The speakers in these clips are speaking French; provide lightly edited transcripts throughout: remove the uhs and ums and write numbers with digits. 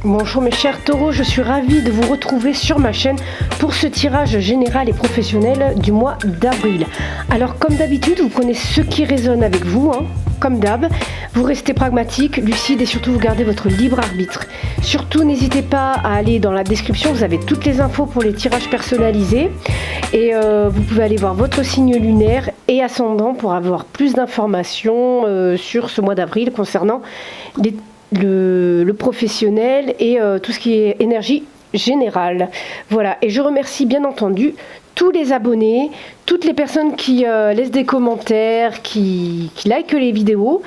Bonjour mes chers taureaux, je suis ravie de vous retrouver sur ma chaîne pour ce tirage général et professionnel du mois d'avril. Alors comme d'habitude, vous prenez ce qui résonne avec vous, comme d'hab. Vous restez pragmatique, lucide et surtout vous gardez votre libre arbitre. Surtout n'hésitez pas à aller dans la description, vous avez toutes les infos pour les tirages personnalisés. Et vous pouvez aller voir votre signe lunaire et ascendant pour avoir plus d'informations sur ce mois d'avril concernant le professionnel et tout ce qui est énergie générale. Voilà, et je remercie bien entendu tous les abonnés, toutes les personnes qui laissent des commentaires, qui likent les vidéos.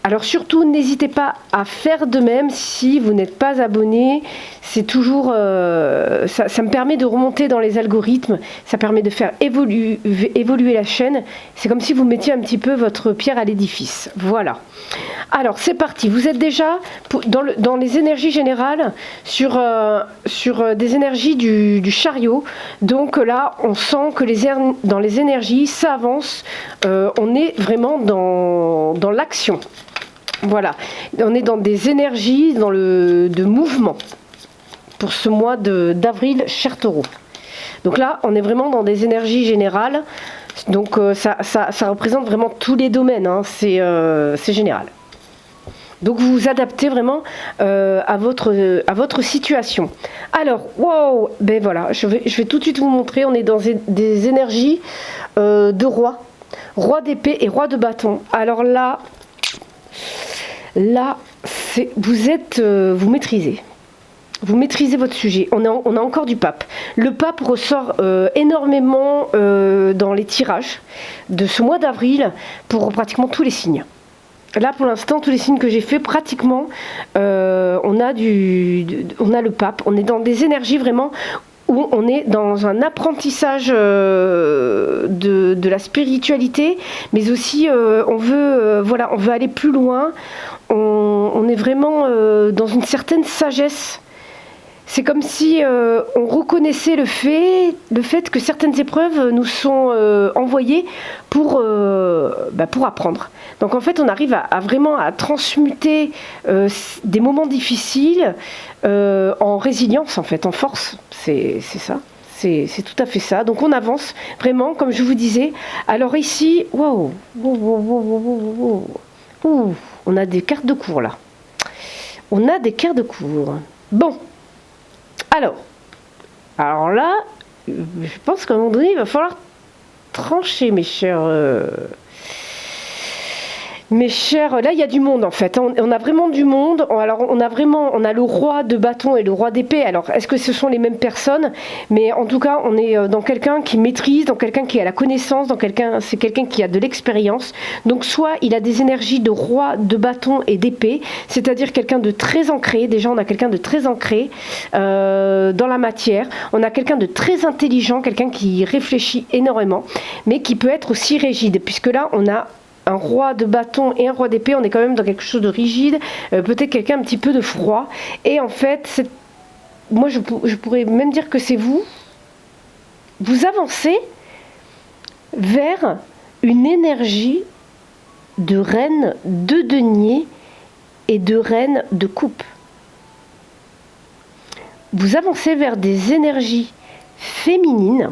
Alors surtout, n'hésitez pas à faire de même si vous n'êtes pas abonné. C'est toujours... ça me permet de remonter dans les algorithmes, ça permet de faire évoluer la chaîne. C'est comme si vous mettiez un petit peu votre pierre à l'édifice. Voilà. Alors c'est parti, vous êtes déjà dans les énergies générales sur des énergies du chariot. Donc là, on sent que dans les énergies, ça avance. On est vraiment dans l'action. Voilà, on est dans des énergies, de mouvement pour ce mois d'avril, cher taureau. Donc là, on est vraiment dans des énergies générales. Donc ça représente vraiment tous les domaines, c'est général. Donc vous vous adaptez vraiment à votre situation. Alors, wow, ben voilà, je vais tout de suite vous montrer. On est dans des énergies de roi d'épée et roi de bâton. Alors là, vous maîtrisez. Vous maîtrisez votre sujet. On a encore du pape. Le pape ressort énormément dans les tirages de ce mois d'avril pour pratiquement tous les signes. Là, pour l'instant, tous les signes que j'ai fait, pratiquement, on a le pape. On est dans des énergies vraiment où on est dans un apprentissage de la spiritualité, mais aussi on veut aller plus loin. On est vraiment dans une certaine sagesse. C'est comme si on reconnaissait le fait que certaines épreuves nous sont envoyées pour apprendre. Donc en fait, on arrive vraiment à transmuter des moments difficiles en résilience, en fait, en force. C'est ça. C'est tout à fait ça. Donc on avance vraiment, comme je vous disais. Alors ici, wow, on a des cartes de cours là. On a des cartes de cours. Bon. Alors là, je pense qu'à un moment donné, il va falloir trancher, mes chers... là il y a du monde en fait, on a vraiment du monde. Alors on a le roi de bâton et le roi d'épée. Alors est-ce que ce sont les mêmes personnes? Mais en tout cas on est dans quelqu'un qui maîtrise, dans quelqu'un qui a la connaissance, c'est quelqu'un qui a de l'expérience. Donc soit il a des énergies de roi de bâton et d'épée, c'est-à-dire quelqu'un de très ancré. Déjà on a quelqu'un de très ancré dans la matière. On a quelqu'un de très intelligent, quelqu'un qui réfléchit énormément, mais qui peut être aussi rigide, puisque là on a un roi de bâton et un roi d'épée, on est quand même dans quelque chose de rigide, peut-être quelqu'un un petit peu de froid. Et en fait, moi je pourrais même dire que c'est vous avancez vers une énergie de reine de denier et de reine de coupe. Vous avancez vers des énergies féminines.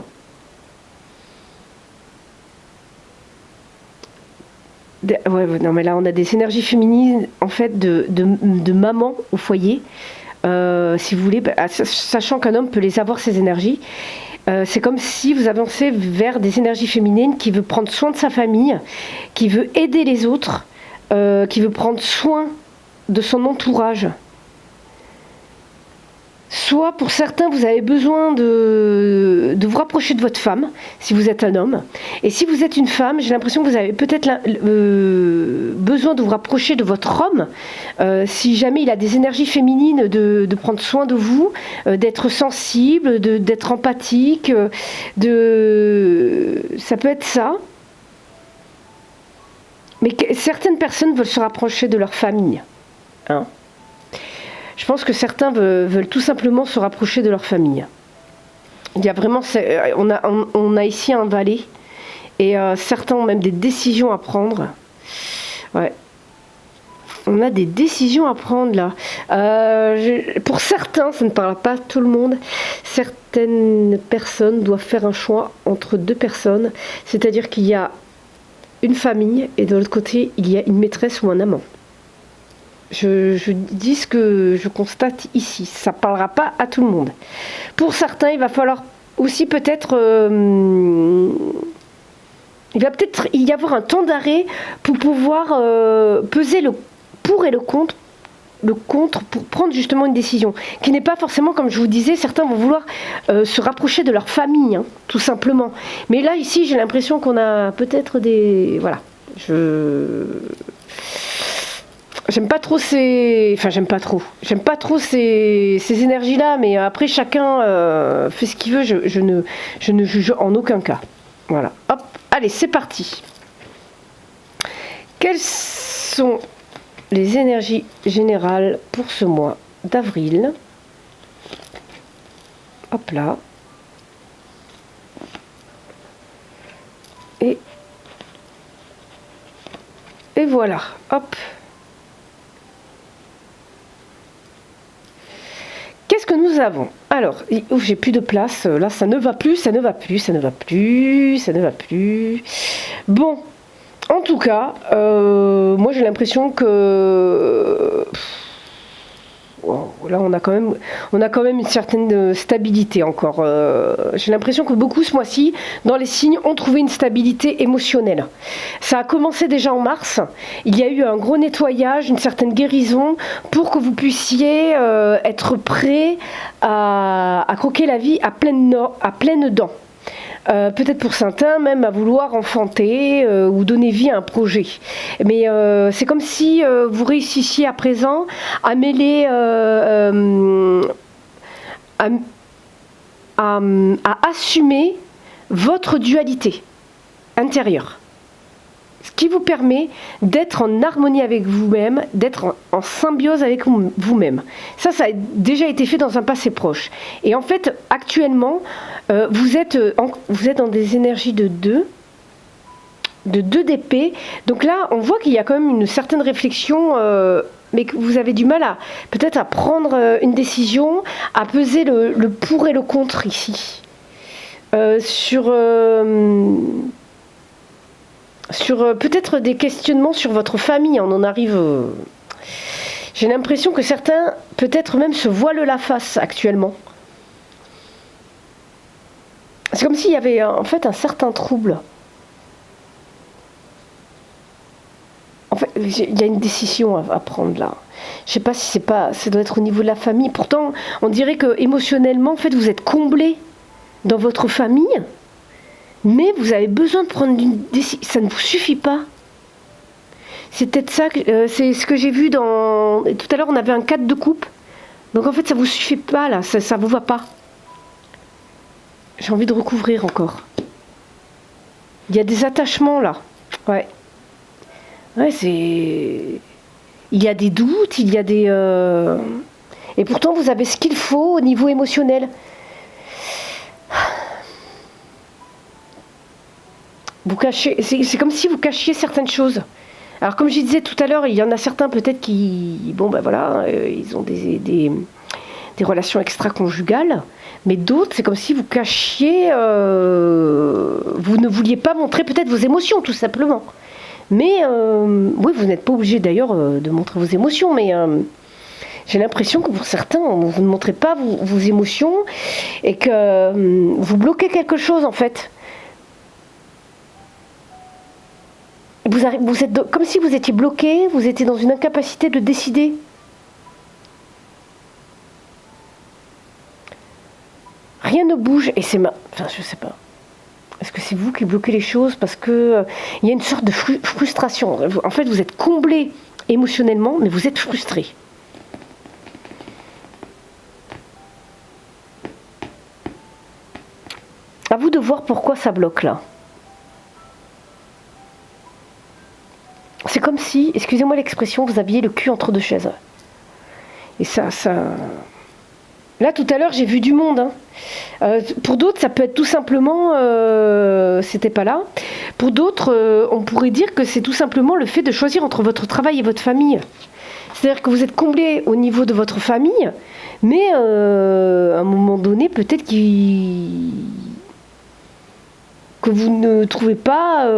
Non mais là on a des énergies féminines en fait de maman au foyer, si vous voulez, sachant qu'un homme peut les avoir ces énergies. C'est comme si vous avancez vers des énergies féminines qui veut prendre soin de sa famille, qui veut aider les autres, qui veut prendre soin de son entourage. Soit pour certains, vous avez besoin de vous rapprocher de votre femme, si vous êtes un homme. Et si vous êtes une femme, j'ai l'impression que vous avez peut-être besoin de vous rapprocher de votre homme. Si jamais il a des énergies féminines, de prendre soin de vous, d'être sensible, d'être empathique. Ça peut être ça. Mais certaines personnes veulent se rapprocher de leur famille. Je pense que certains veulent tout simplement se rapprocher de leur famille. Il y a vraiment, on a ici un valet et certains ont même des décisions à prendre. Ouais. On a des décisions à prendre là. Pour certains, ça ne parle pas à tout le monde, certaines personnes doivent faire un choix entre deux personnes, c'est-à-dire qu'il y a une famille et de l'autre côté, il y a une maîtresse ou un amant. Je dis ce que je constate ici, ça ne parlera pas à tout le monde. Pour certains, il va falloir aussi peut-être... il va peut-être y avoir un temps d'arrêt pour pouvoir peser le pour et le contre pour prendre justement une décision qui n'est pas forcément, comme je vous disais, certains vont vouloir se rapprocher de leur famille, hein, tout simplement. Mais là, ici, j'ai l'impression qu'on a peut-être des... Voilà. J'aime pas trop ces... Enfin, j'aime pas trop ces énergies-là, mais après, chacun fait ce qu'il veut. Je ne juge en aucun cas. Voilà. Hop, allez, c'est parti. Quelles sont les énergies générales pour ce mois d'avril? Hop là. Et voilà. Hop. Qu'est-ce que nous avons? Alors, j'ai plus de place. Là, ça ne va plus, ça ne va plus, ça ne va plus, ça ne va plus. Bon. En tout cas, moi j'ai l'impression que là on a quand même une certaine stabilité encore. J'ai l'impression que beaucoup ce mois-ci, dans les signes, ont trouvé une stabilité émotionnelle. Ça a commencé déjà en mars. Il y a eu un gros nettoyage, une certaine guérison pour que vous puissiez être prêt à croquer la vie à pleines dents. Peut-être pour certains même à vouloir enfanter ou donner vie à un projet. Mais c'est comme si vous réussissiez à présent à mêler, à assumer votre dualité intérieure. Ce qui vous permet d'être en harmonie avec vous-même, d'être en symbiose avec vous-même. Ça a déjà été fait dans un passé proche. Et en fait, actuellement, vous êtes dans des énergies de 2 d'épée. Donc là, on voit qu'il y a quand même une certaine réflexion, mais que vous avez du mal peut-être à prendre une décision, à peser le pour et le contre ici. Sur peut-être des questionnements sur votre famille, on en arrive... J'ai l'impression que certains, peut-être même, se voilent la face actuellement. C'est comme s'il y avait en fait un certain trouble. En fait, il y a une décision à prendre là. Je ne sais pas si ça doit être au niveau de la famille. Pourtant, on dirait que émotionnellement, en fait, vous êtes comblé dans votre famille. Mais vous avez besoin de prendre une décision. Ça ne vous suffit pas. C'est peut-être ça, c'est ce que j'ai vu dans... Tout à l'heure, on avait un 4 de coupe. Donc en fait, ça ne vous suffit pas, là. Ça ne vous va pas. J'ai envie de recouvrir encore. Il y a des attachements, là. Ouais. Ouais, c'est... Il y a des doutes, il y a des... Et pourtant, vous avez ce qu'il faut au niveau émotionnel. Vous cachez, c'est comme si vous cachiez certaines choses. Alors comme je disais tout à l'heure, il y en a certains peut-être qui, bon ben voilà, ils ont des relations extra-conjugales, mais d'autres c'est comme si vous cachiez, vous ne vouliez pas montrer peut-être vos émotions tout simplement. Mais oui, vous n'êtes pas obligé d'ailleurs de montrer vos émotions, mais j'ai l'impression que pour certains, vous ne montrez pas vos émotions et que vous bloquez quelque chose en fait. Vous êtes comme si vous étiez bloqué, vous étiez dans une incapacité de décider. Rien ne bouge et c'est enfin, je sais pas. Est-ce que c'est vous qui bloquez les choses parce que il y a une sorte de frustration. En fait, vous êtes comblé émotionnellement, mais vous êtes frustré. À vous de voir pourquoi ça bloque là. C'est comme si, excusez-moi l'expression, vous aviez le cul entre deux chaises. Et ça... Là, tout à l'heure, j'ai vu du monde. Hein. Pour d'autres, ça peut être tout simplement... c'était pas là. Pour d'autres, on pourrait dire que c'est tout simplement le fait de choisir entre votre travail et votre famille. C'est-à-dire que vous êtes comblé au niveau de votre famille, mais à un moment donné, peut-être que vous ne trouvez pas,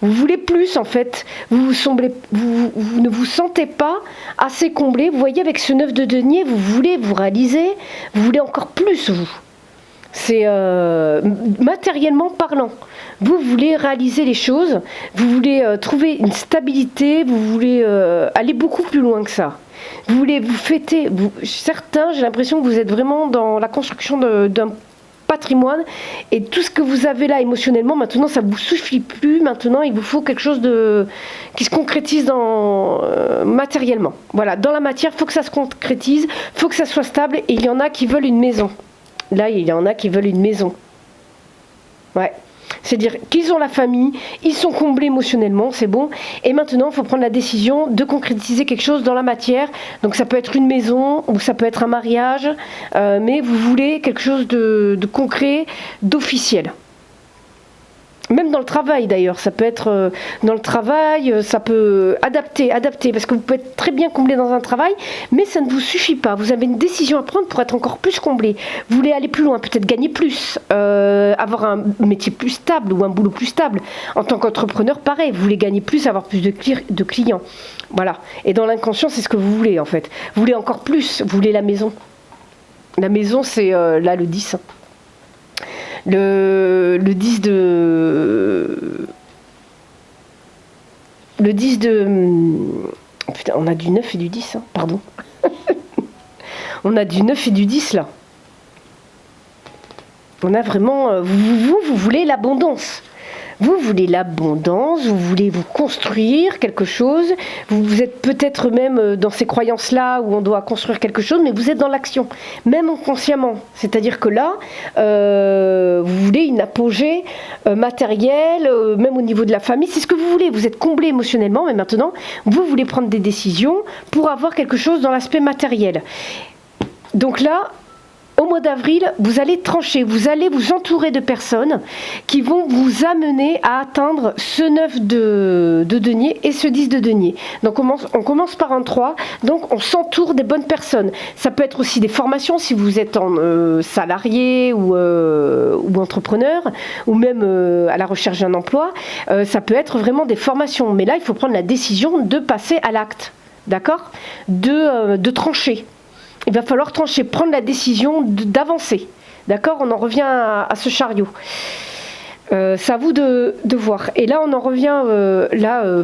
vous voulez plus en fait, vous ne vous sentez pas assez comblé. Vous voyez, avec ce 9 de denier, vous voulez vous réaliser, vous voulez encore plus vous. C'est matériellement parlant. Vous voulez réaliser les choses, vous voulez trouver une stabilité, vous voulez aller beaucoup plus loin que ça. Vous voulez vous fêter. Certains, j'ai l'impression que vous êtes vraiment dans la construction d'un patrimoine, et tout ce que vous avez là émotionnellement, maintenant ça ne vous suffit plus. Maintenant il vous faut quelque chose qui se concrétise matériellement. Voilà, dans la matière, il faut que ça se concrétise, il faut que ça soit stable, et il y en a qui veulent une maison. Là, il y en a qui veulent une maison. Ouais. C'est-à-dire qu'ils ont la famille, ils sont comblés émotionnellement, c'est bon. Et maintenant, il faut prendre la décision de concrétiser quelque chose dans la matière. Donc ça peut être une maison, ou ça peut être un mariage, mais vous voulez quelque chose de concret, d'officiel. Même dans le travail d'ailleurs, ça peut être dans le travail, ça peut adapter, parce que vous pouvez être très bien comblé dans un travail, mais ça ne vous suffit pas. Vous avez une décision à prendre pour être encore plus comblé. Vous voulez aller plus loin, peut-être gagner plus, avoir un métier plus stable ou un boulot plus stable. En tant qu'entrepreneur, pareil, vous voulez gagner plus, avoir plus de clients. Voilà. Et dans l'inconscient, c'est ce que vous voulez en fait. Vous voulez encore plus, vous voulez la maison. La maison, c'est là le 10. Le 10 de... Le 10 de... Putain, on a du 9 et du 10, hein, pardon. On a du 9 et du 10, là. On a vraiment... Vous voulez l'abondance. Vous voulez l'abondance, vous voulez vous construire quelque chose. Vous êtes peut-être même dans ces croyances-là où on doit construire quelque chose, mais vous êtes dans l'action, même inconsciemment. C'est-à-dire que là, vous voulez une apogée matérielle, même au niveau de la famille. C'est ce que vous voulez. Vous êtes comblé émotionnellement, mais maintenant, vous voulez prendre des décisions pour avoir quelque chose dans l'aspect matériel. Donc là, au mois d'avril, vous allez trancher, vous allez vous entourer de personnes qui vont vous amener à atteindre ce 9 de denier et ce 10 de denier. Donc on commence par un 3, donc on s'entoure des bonnes personnes. Ça peut être aussi des formations si vous êtes salarié ou entrepreneur, ou même à la recherche d'un emploi. Ça peut être vraiment des formations, mais là il faut prendre la décision de passer à l'acte, d'accord, de trancher. Il va falloir trancher, prendre la décision d'avancer. D'accord? On en revient à ce chariot. C'est à vous de voir. Et là, on en revient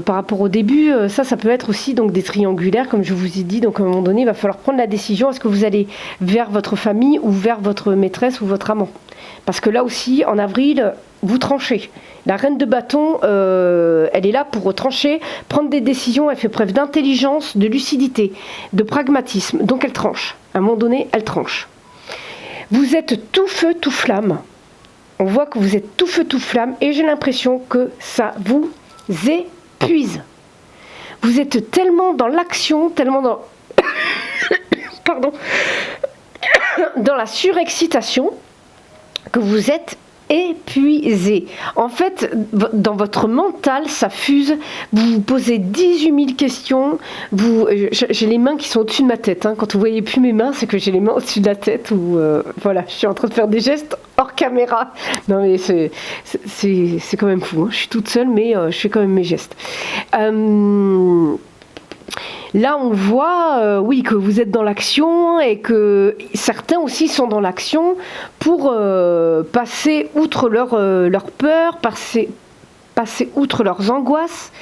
par rapport au début. Ça peut être aussi donc des triangulaires, comme je vous ai dit. Donc, à un moment donné, il va falloir prendre la décision. Est-ce que vous allez vers votre famille ou vers votre maîtresse ou votre amant? Parce que là aussi, en avril, vous tranchez. La reine de bâton, elle est là pour trancher, prendre des décisions. Elle fait preuve d'intelligence, de lucidité, de pragmatisme. Donc elle tranche. À un moment donné, elle tranche. Vous êtes tout feu, tout flamme. On voit que vous êtes tout feu, tout flamme. Et j'ai l'impression que ça vous épuise. Vous êtes tellement dans l'action, tellement dans... Pardon. Dans la surexcitation, que vous êtes épuisé. En fait, dans votre mental, ça fuse. Vous vous posez 18 000 questions. J'ai les mains qui sont au-dessus de ma tête. Hein. Quand vous voyez plus mes mains, c'est que j'ai les mains au-dessus de la tête. Ou voilà, je suis en train de faire des gestes hors caméra. Non mais c'est quand même fou. Hein. Je suis toute seule, mais je fais quand même mes gestes. Là, on voit, oui, que vous êtes dans l'action et que certains aussi sont dans l'action pour passer outre leur peur, passer outre leurs angoisses.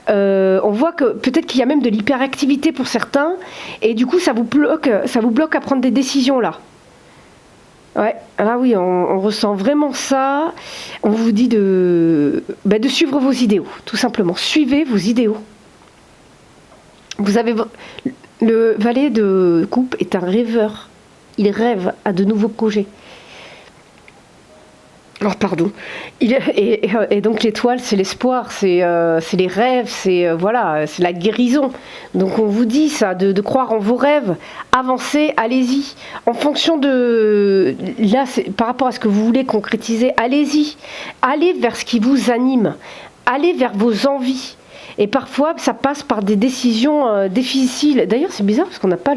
On voit que peut-être qu'il y a même de l'hyperactivité pour certains et du coup, ça vous bloque à prendre des décisions là. Ouais, là oui, on ressent vraiment ça. On vous dit de suivre vos idéaux, tout simplement. Suivez vos idéaux. Vous avez le valet de coupe est un rêveur. Il rêve à de nouveaux projets. Oh, pardon. Et donc l'étoile, c'est l'espoir, c'est les rêves, c'est c'est la guérison. Donc on vous dit ça, de croire en vos rêves, avancez, allez-y. En fonction de là, par rapport à ce que vous voulez concrétiser, allez-y. Allez vers ce qui vous anime. Allez vers vos envies. Et parfois, ça passe par des décisions difficiles. D'ailleurs, c'est bizarre parce qu'on n'a pas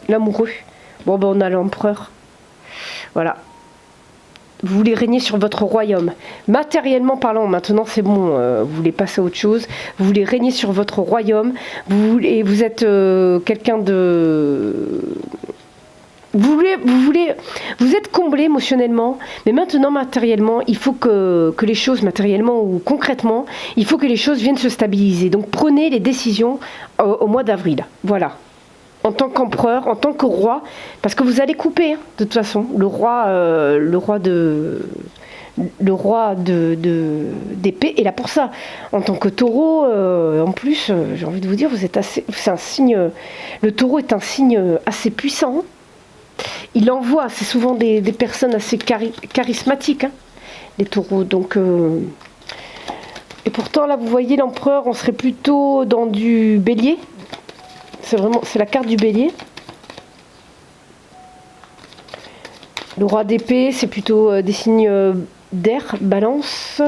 l'amoureux. Bon, ben, on a l'empereur. Voilà. Vous voulez régner sur votre royaume. Matériellement parlant, maintenant c'est bon, vous voulez passer à autre chose. Vous voulez régner sur votre royaume. Vous êtes quelqu'un de... Vous êtes comblé émotionnellement, mais maintenant matériellement, il faut que les choses, matériellement ou concrètement, il faut que les choses viennent se stabiliser. Donc prenez les décisions au mois d'avril. Voilà. En tant qu'empereur, en tant que roi, parce que vous allez couper, hein, de toute façon, le roi d'épée est là pour ça. En tant que taureau, en plus, j'ai envie de vous dire, c'est un signe. Le taureau est un signe assez puissant. Il envoie, c'est souvent des personnes assez charismatiques, hein, les taureaux. Donc, et pourtant là, vous voyez l'empereur, on serait plutôt dans du bélier. C'est la carte du bélier. Le roi d'épée, c'est plutôt des signes d'air, balance,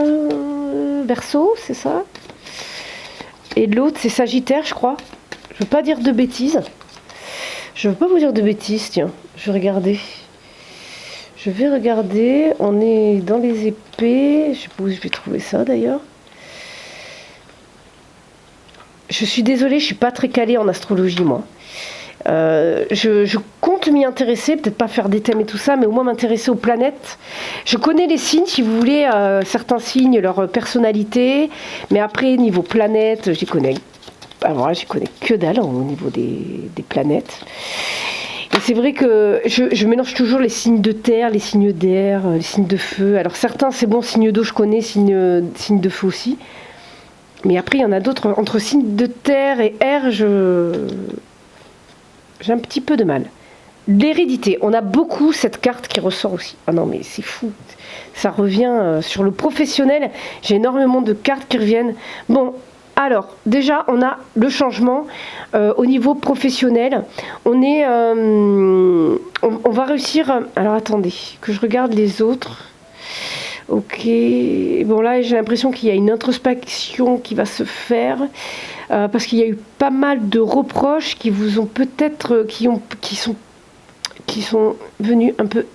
verseau, c'est ça. Et l'autre, c'est sagittaire, je crois. Je veux pas dire de bêtises. Je veux pas vous dire de bêtises, tiens. Je vais regarder. On est dans les épées. Je sais pas où je vais trouver ça d'ailleurs. Je suis désolée, je suis pas très calée en astrologie, moi. Je compte m'y intéresser, peut-être pas faire des thèmes et tout ça, mais au moins m'intéresser aux planètes. Je connais les signes, si vous voulez, certains signes, leur personnalité, mais après, niveau planète, j'y connais que dalle au niveau des planètes. Et c'est vrai que je mélange toujours les signes de terre, les signes d'air, les signes de feu. Alors certains, c'est bon, signes d'eau, je connais, signes de feu aussi. Mais après, il y en a d'autres. Entre signes de terre et air, j'ai un petit peu de mal. L'hérédité. On a beaucoup cette carte qui ressort aussi. Ah non, mais c'est fou. Ça revient sur le professionnel. J'ai énormément de cartes qui reviennent. Bon, alors, déjà, on a le changement au niveau professionnel. On va réussir... Alors, attendez, que je regarde les autres. Ok, bon là j'ai l'impression qu'il y a une introspection qui va se faire parce qu'il y a eu pas mal de reproches qui vous ont peut-être qui sont venus un peu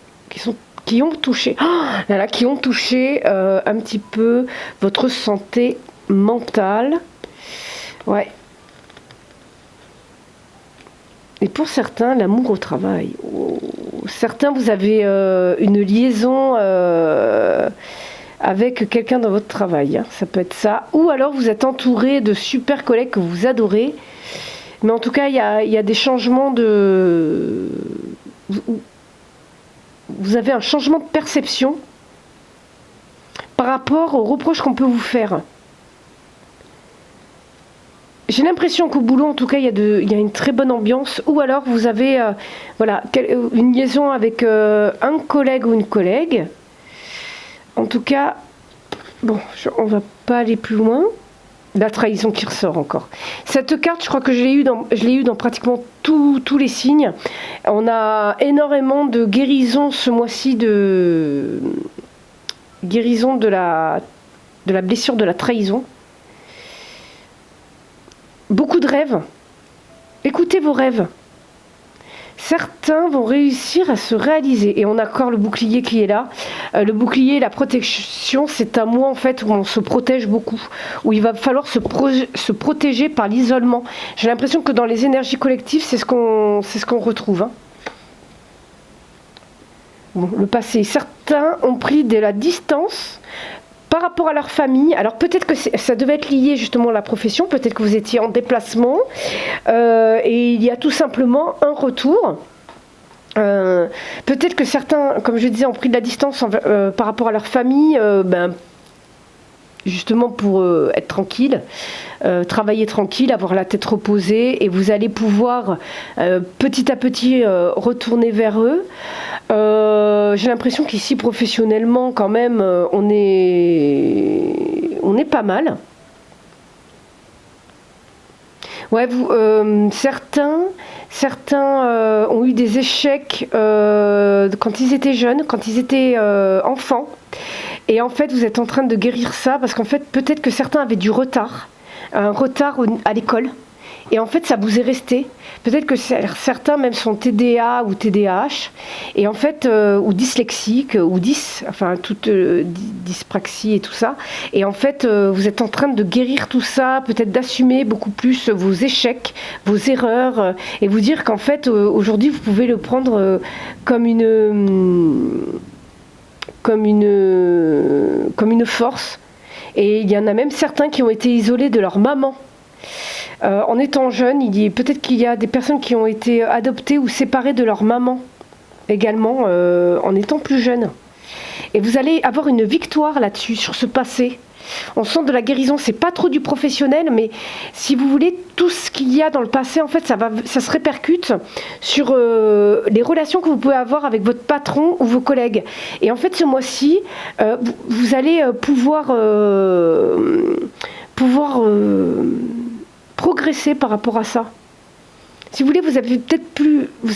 qui ont touché un petit peu votre santé mentale. Ouais. Et pour certains, l'amour au travail. Certains, vous avez une liaison avec quelqu'un dans votre travail. Hein. Ça peut être ça. Ou alors, vous êtes entouré de super collègues que vous adorez. Mais en tout cas, il y a des changements de... Vous avez un changement de perception par rapport aux reproches qu'on peut vous faire. J'ai l'impression qu'au boulot, en tout cas, il y a une très bonne ambiance. Ou alors, vous avez une liaison avec un collègue ou une collègue. En tout cas, bon, on va pas aller plus loin. La trahison qui ressort encore. Cette carte, je crois que je l'ai eu dans pratiquement tous les signes. On a énormément de guérison ce mois-ci, de guérison de la blessure de la trahison. Beaucoup de rêves. Écoutez vos rêves. Certains vont réussir à se réaliser. Et on a encore le bouclier qui est là. Le bouclier, la protection, c'est un mois en fait où on se protège beaucoup. Où il va falloir se protéger par l'isolement. J'ai l'impression que dans les énergies collectives, c'est ce qu'on retrouve. Hein. Bon, le passé. Certains ont pris de la distance par rapport à leur famille. Alors peut-être que ça devait être lié justement à la profession, peut-être que vous étiez en déplacement et il y a tout simplement un retour. Peut-être que certains, comme je disais, ont pris de la distance par rapport à leur famille, justement pour être tranquille, travailler tranquille, avoir la tête reposée, et vous allez pouvoir petit à petit retourner vers eux. J'ai l'impression qu'ici professionnellement quand même on est pas mal. Ouais, certains ont eu des échecs quand ils étaient jeunes, quand ils étaient enfants. Et en fait, vous êtes en train de guérir ça parce qu'en fait, peut-être que certains avaient du retard, un retard à l'école. Et en fait, ça vous est resté. Peut-être que certains même sont TDA ou TDAH, et en fait, ou dyslexiques, ou enfin toute dyspraxie et tout ça. Et en fait, vous êtes en train de guérir tout ça, peut-être d'assumer beaucoup plus vos échecs, vos erreurs, et vous dire qu'en fait, aujourd'hui, vous pouvez le prendre comme une force. Et il y en a même certains qui ont été isolés de leur maman. En étant jeune, peut-être qu'il y a des personnes qui ont été adoptées ou séparées de leur maman également en étant plus jeunes. Et vous allez avoir une victoire là-dessus, sur ce passé. On sent de la guérison, c'est pas trop du professionnel, mais si vous voulez, tout ce qu'il y a dans le passé, en fait, ça se répercute sur les relations que vous pouvez avoir avec votre patron ou vos collègues. Et en fait, ce mois-ci, vous allez pouvoir progresser par rapport à ça. Si vous voulez, vous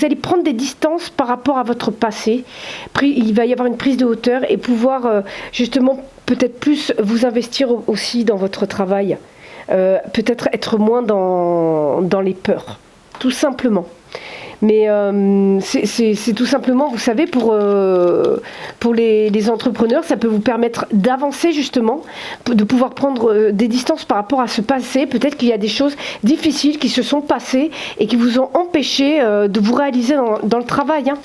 allez prendre des distances par rapport à votre passé. Il va y avoir une prise de hauteur et pouvoir justement peut-être plus vous investir aussi dans votre travail. Peut-être être moins dans les peurs, tout simplement. Mais c'est tout simplement, vous savez, pour les entrepreneurs, ça peut vous permettre d'avancer justement, de pouvoir prendre des distances par rapport à ce passé. Peut-être qu'il y a des choses difficiles qui se sont passées et qui vous ont empêché de vous réaliser dans le travail. Hein.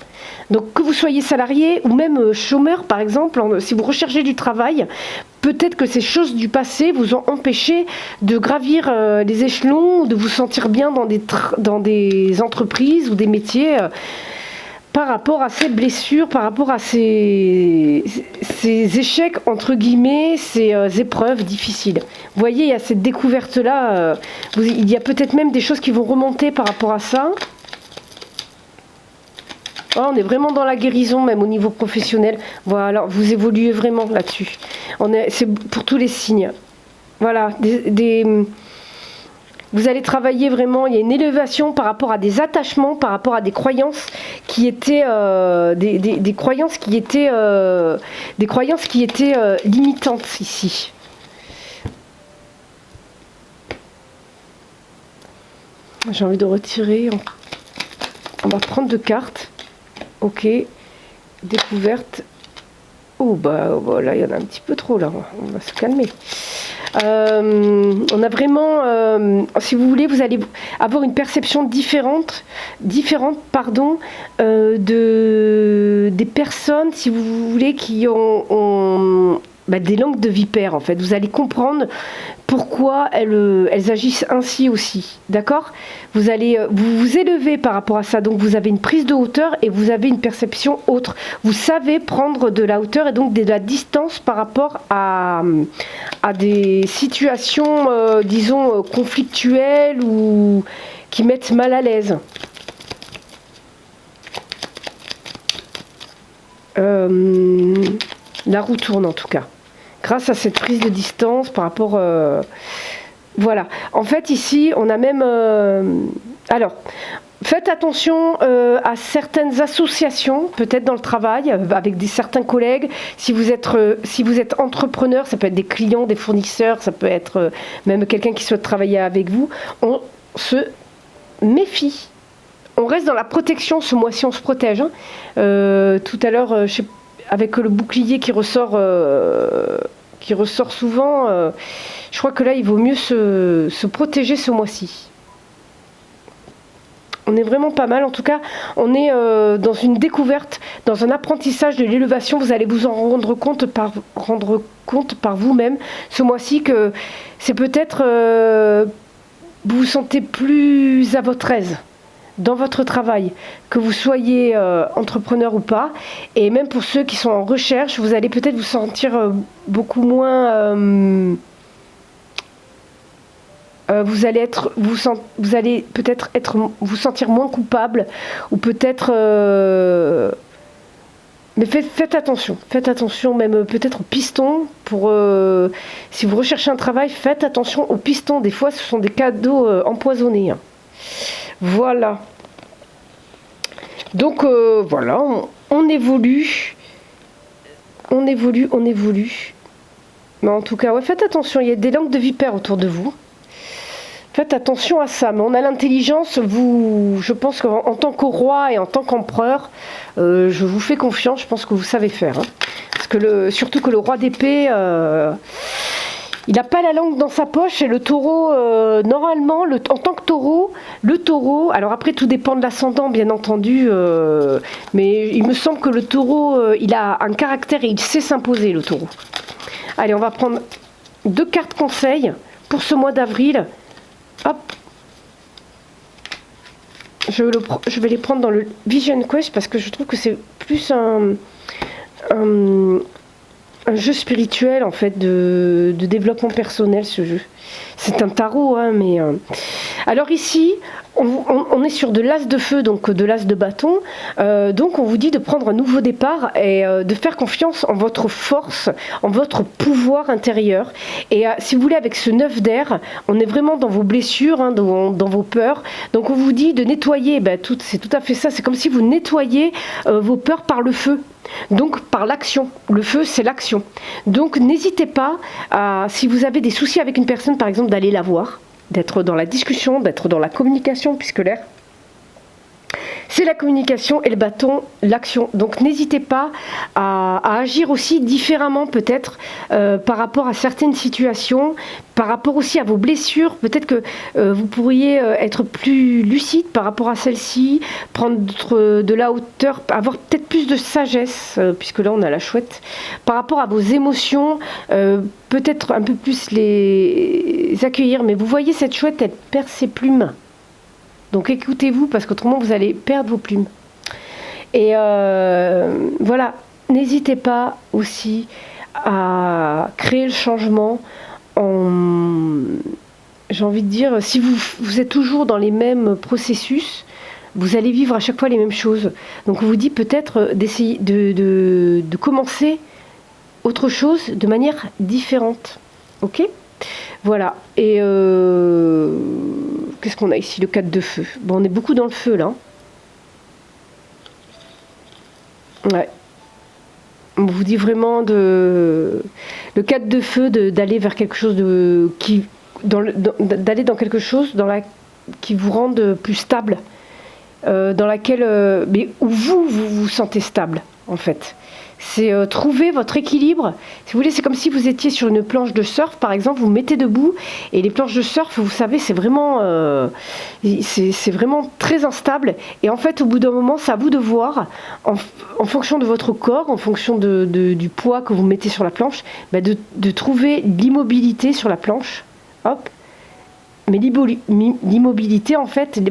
Donc que vous soyez salarié ou même chômeur par exemple, si vous recherchez du travail, peut-être que ces choses du passé vous ont empêché de gravir les échelons, de vous sentir bien dans des entreprises ou des métiers par rapport à ces blessures, par rapport à ces échecs, entre guillemets, ces épreuves difficiles. Vous voyez, il y a cette découverte-là, il y a peut-être même des choses qui vont remonter par rapport à ça. Oh, on est vraiment dans la guérison, même au niveau professionnel. Voilà, vous évoluez vraiment là-dessus. C'est pour tous les signes. Voilà, vous allez travailler vraiment. Il y a une élévation par rapport à des attachements, par rapport à des croyances qui étaient des croyances qui étaient limitantes ici. J'ai envie de retirer. On va prendre 2 cartes. Ok, découverte. Oh bah voilà, il y en a un petit peu trop là, on va se calmer. On a vraiment, si vous voulez, vous allez avoir une perception différente des personnes, si vous voulez, qui ont des langues de vipère en fait. Vous allez comprendre pourquoi elles agissent ainsi aussi, d'accord ? Vous allez vous élever par rapport à ça, donc vous avez une prise de hauteur et vous avez une perception autre. Vous savez prendre de la hauteur et donc de la distance par rapport à des situations, disons, conflictuelles ou qui mettent mal à l'aise. La roue tourne en tout cas. Grâce à cette prise de distance par rapport... voilà. En fait, ici, on a même... alors, faites attention à certaines associations, peut-être dans le travail, avec certains collègues. Si vous êtes entrepreneur, ça peut être des clients, des fournisseurs, ça peut être même quelqu'un qui souhaite travailler avec vous. On se méfie. On reste dans la protection. Ce mois-ci, on se protège. Hein. Tout à l'heure, avec le bouclier qui ressort souvent, je crois que là, il vaut mieux se protéger ce mois-ci. On est vraiment pas mal. En tout cas, on est dans une découverte, dans un apprentissage de l'élévation. Vous allez vous en rendre compte par vous-même ce mois-ci que c'est peut-être... vous vous sentez plus à votre aise dans votre travail, que vous soyez entrepreneur ou pas, et même pour ceux qui sont en recherche, vous allez peut-être vous sentir beaucoup moins... vous allez peut-être vous sentir moins coupable, ou peut-être... mais faites attention, même peut-être aux pistons, si vous recherchez un travail, faites attention aux pistons, des fois ce sont des cadeaux empoisonnés. Hein. Voilà. Donc voilà, on évolue On évolue, on évolue. Mais en tout cas, ouais, faites attention, il y a des langues de vipères autour de vous. Faites attention à ça. Mais on a l'intelligence, je pense qu'en tant que roi et en tant qu'empereur, je vous fais confiance, je pense que vous savez faire. Hein. Parce que surtout que le roi d'épée, il n'a pas la langue dans sa poche et le taureau, normalement, en tant que taureau, le taureau, alors après tout dépend de l'ascendant bien entendu, mais il me semble que le taureau, il a un caractère et il sait s'imposer le taureau. Allez, on va prendre 2 cartes conseils pour ce mois d'avril. Hop. Je vais les prendre dans le Vision Quest parce que je trouve que c'est plus un jeu spirituel en fait de développement personnel, ce jeu. C'est un tarot, hein, mais... Alors ici, on est sur de l'as de feu, donc de l'as de bâton. Donc on vous dit de prendre un nouveau départ et de faire confiance en votre force, en votre pouvoir intérieur. Et si vous voulez, avec ce 9 d'air, on est vraiment dans vos blessures, hein, dans vos peurs. Donc on vous dit de nettoyer, c'est tout à fait ça. C'est comme si vous nettoyiez vos peurs par le feu. Donc par l'action, le feu c'est l'action. Donc n'hésitez pas, si vous avez des soucis avec une personne par exemple, d'aller la voir, d'être dans la discussion, d'être dans la communication, puisque l'air c'est la communication et le bâton, l'action. Donc n'hésitez pas à agir aussi différemment peut-être par rapport à certaines situations, par rapport aussi à vos blessures. Peut-être que vous pourriez être plus lucide par rapport à celle-ci, prendre de la hauteur, avoir peut-être plus de sagesse, puisque là on a la chouette, par rapport à vos émotions, peut-être un peu plus les accueillir. Mais vous voyez, cette chouette, elle perd ses plumes. Donc écoutez-vous, parce qu'autrement vous allez perdre vos plumes. Et voilà, n'hésitez pas aussi à créer le changement j'ai envie de dire, si vous êtes toujours dans les mêmes processus, vous allez vivre à chaque fois les mêmes choses. Donc on vous dit peut-être d'essayer de commencer autre chose de manière différente. Ok ? Voilà. Et qu'est-ce qu'on a ici? Le 4 de feu. Bon, on est beaucoup dans le feu là. Ouais. On vous dit vraiment le 4 de feu, d'aller vers quelque chose d'aller dans quelque chose qui vous rende plus stable, dans laquelle, mais où vous vous sentez stable en fait. C'est trouver votre équilibre. Si vous voulez, c'est comme si vous étiez sur une planche de surf, par exemple, vous vous mettez debout, et les planches de surf, vous savez, c'est vraiment très instable. Et en fait, au bout d'un moment, c'est à vous de voir, en fonction de votre corps, en fonction du poids que vous mettez sur la planche, de trouver l'immobilité sur la planche. Hop. Mais l'immobilité, en fait,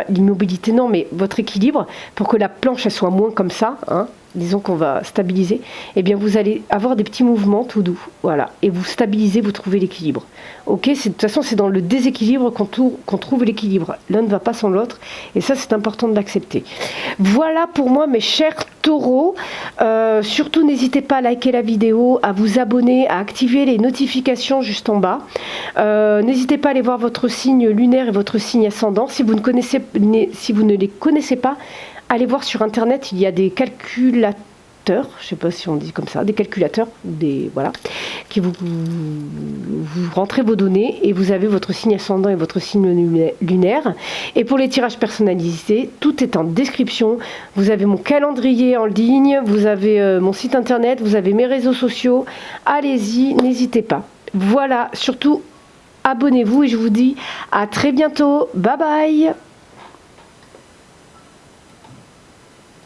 l'immobilité non, mais votre équilibre, pour que la planche elle soit moins comme ça, hein, disons qu'on va stabiliser, eh bien vous allez avoir des petits mouvements tout doux, voilà, et vous stabilisez, vous trouvez l'équilibre. Ok, de toute façon c'est dans le déséquilibre qu'on trouve l'équilibre, l'un ne va pas sans l'autre, et ça c'est important de l'accepter. Voilà pour moi mes chers taureaux, surtout n'hésitez pas à liker la vidéo, à vous abonner, à activer les notifications juste en bas, n'hésitez pas à aller voir votre signe lunaire et votre signe ascendant, si vous ne les connaissez pas, allez voir sur internet, il y a des calculateurs, je ne sais pas si on dit comme ça, des calculateurs, voilà, qui vous rentrez vos données et vous avez votre signe ascendant et votre signe lunaire. Et pour les tirages personnalisés, tout est en description. Vous avez mon calendrier en ligne, vous avez mon site internet, vous avez mes réseaux sociaux. Allez-y, n'hésitez pas. Voilà, surtout abonnez-vous et je vous dis à très bientôt. Bye bye.